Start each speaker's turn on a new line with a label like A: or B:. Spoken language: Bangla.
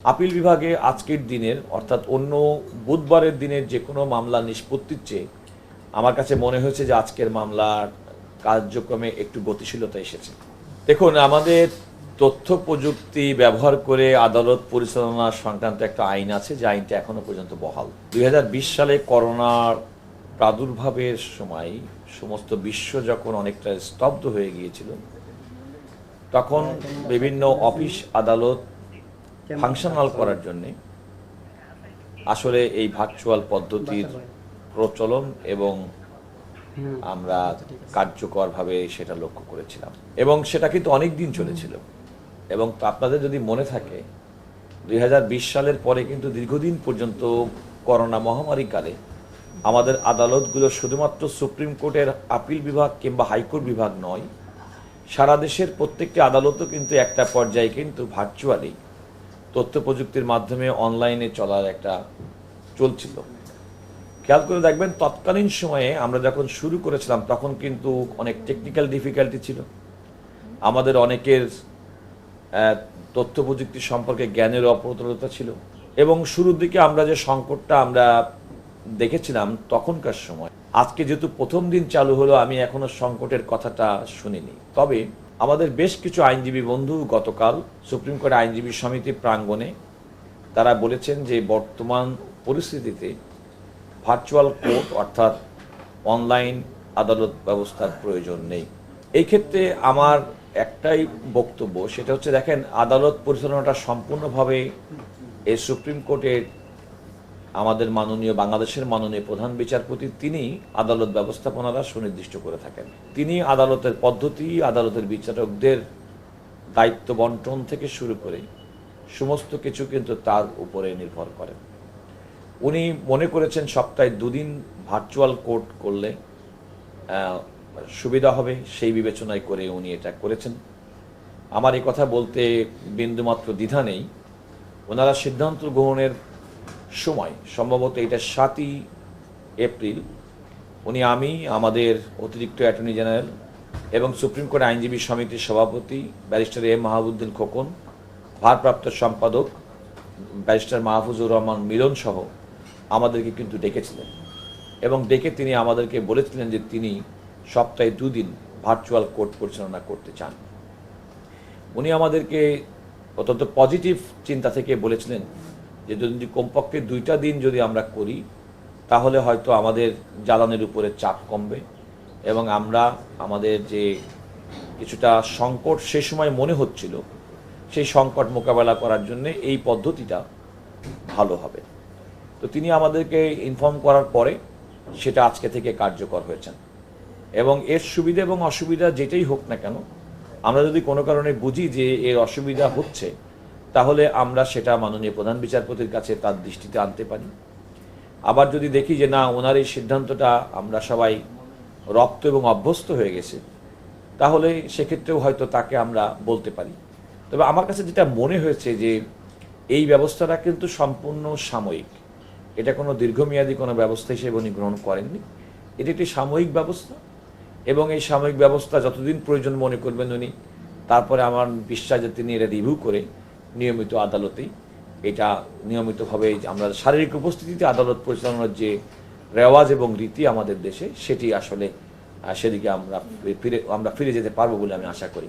A: আপিল বিভাগে আজকের দিনের অর্থাৎ অন্য বুধবারের দিনের যে কোনো মামলা নিষ্পত্তির চেয়ে আমার কাছে মনে হয়েছে যে আজকের মামলার কার্যক্রমে একটু গতিশীলতা এসেছে। দেখুন, আমাদের তথ্য প্রযুক্তি ব্যবহার করে আদালত পরিচালনা সংক্রান্ত একটা আইন আছে, যে আইনটা এখনো পর্যন্ত বহাল। 2020 সালে করোনার প্রাদুর্ভাবের সময় সমস্ত বিশ্ব যখন অনেকটা স্তব্ধ হয়ে গিয়েছিল, তখন বিভিন্ন অফিস আদালত ফাংশনাল করার জন্য আসলে এই ভার্চুয়াল পদ্ধতির প্রচলন এবং আমরা কার্যকরভাবে সেটা লক্ষ্য করেছিলাম, এবং সেটা কিন্তু অনেক দিন চলেছিল। এবং আপনাদের যদি মনে থাকে, 2020 সালের পরে কিন্তু দীর্ঘদিন পর্যন্ত করোনা মহামারীকালে আমাদের আদালতগুলো শুধুমাত্র সুপ্রিম কোর্টের আপিল বিভাগ কিংবা হাইকোর্ট বিভাগ নয়, সারা দেশের প্রত্যেকটি আদালতও কিন্তু একটা পর্যায়ে কিন্তু ভার্চুয়ালি তথ্য প্রযুক্তির মাধ্যমে অনলাইনে চলার একটা চলছিল। খেয়াল করে দেখবেন, তৎকালীন সময়ে আমরা যখন শুরু করেছিলাম তখন কিন্তু অনেক টেকনিক্যাল ডিফিকাল্টি ছিল, আমাদের অনেকের তথ্য প্রযুক্তি সম্পর্কে জ্ঞানের অপ্রতুলতা ছিল, এবং শুরুর দিকে আমরা যে সংকটটা আমরা দেখেছিলাম তখনকার সময়, আজকে যেহেতু প্রথম দিন চালু হলো, আমি এখনো সংকটের কথাটা শুনিনি। তবে আমাদের বেশ কিছু আইনজীবী বন্ধু গতকাল সুপ্রিম কোর্ট আইনজীবী সমিতি প্রাঙ্গণে তারা বলেছেন যে বর্তমান পরিস্থিতিতে ভার্চুয়াল কোর্ট অর্থাৎ অনলাইন আদালত ব্যবস্থার প্রয়োজন নেই। এই ক্ষেত্রে আমার একটাই বক্তব্য, সেটা হচ্ছে, দেখেন, আদালত পরিচালনাটা সম্পূর্ণভাবে এই সুপ্রিম কোর্টের আমাদের বাংলাদেশের মাননীয় প্রধান বিচারপতি তিনি আদালত ব্যবস্থাপনারা সুনির্দিষ্ট করে থাকেন। তিনি আদালতের পদ্ধতি, আদালতের বিচারকদের দায়িত্ব বন্টন থেকে শুরু করে সমস্ত কিছু কিন্তু তার উপরে নির্ভর করে। উনি মনে করেছেন সপ্তাহে 2 দিন ভার্চুয়াল কোর্ট করলে সুবিধা হবে, সেই বিবেচনায় করে উনি এটা করেছেন। আমার এই কথা বলতে বিন্দুমাত্র দ্বিধা নেই। ওনারা সিদ্ধান্ত গ্রহণের সময়, সম্ভবত এটা 7ই এপ্রিল, আমি আমাদের অতিরিক্ত অ্যাটর্নি জেনারেল এবং সুপ্রিম কোর্ট আইনজীবী সমিতির সভাপতি ব্যারিস্টার এম মাহবুদ্দিন খোকন, ভারপ্রাপ্ত সম্পাদক ব্যারিস্টার মাহফুজুর রহমান মিলন সহ আমাদেরকে কিন্তু ডেকেছিলেন, এবং ডেকে তিনি আমাদেরকে বলেছিলেন যে তিনি সপ্তাহে 2 দিন ভার্চুয়াল কোর্ট পরিচালনা করতে চান। উনি আমাদেরকে অত্যন্ত পজিটিভ চিন্তা থেকে বলেছিলেন যে যদি কমপক্ষে 2টা দিন যদি আমরা করি, তাহলে হয়তো আমাদের জ্বালানির উপরে চাপ কমবে, এবং আমরা আমাদের যে কিছুটা সংকট সে সময় মনে হচ্ছিল, সেই সংকট মোকাবেলা করার জন্য এই পদ্ধতিটা ভালো হবে। তো তিনি আমাদেরকে ইনফর্ম করার পরে সেটা আজকে থেকে কার্যকর হয়েছেন, এবং এর সুবিধা এবং অসুবিধা যেটাই হোক না কেন, আমরা যদি কোনো কারণে বুঝি যে এর অসুবিধা হচ্ছে, তাহলে আমরা সেটা মাননীয় প্রধান বিচারপতির কাছে তার দৃষ্টিতে আনতে পারি। আবার যদি দেখি যে না, ওনার এই সিদ্ধান্তটা আমরা সবাই রপ্ত এবং অভ্যস্ত হয়ে গেছে, তাহলে সেক্ষেত্রেও হয়তো তাকে আমরা বলতে পারি। তবে আমার কাছে যেটা মনে হয়েছে যে এই ব্যবস্থাটা কিন্তু সম্পূর্ণ সাময়িক, এটা কোনো দীর্ঘমেয়াদী কোনো ব্যবস্থা হিসেবে উনি গ্রহণ করেননি। এটি একটি সাময়িক ব্যবস্থা, এবং এই সাময়িক ব্যবস্থা যতদিন প্রয়োজন মনে করবেন উনি, তারপরে আমার বিশ্বাস যে তিনি এটা রিভিউ করে নিয়মিত আদালতেই এটা নিয়মিতভাবে আমরা শারীরিক উপস্থিতিতে আদালত পরিচালনার যে রেওয়াজ এবং রীতি আমাদের দেশে, সেটি আসলে সেদিকে আমরা ফিরে যেতে পারবো বলে আমি আশা করি।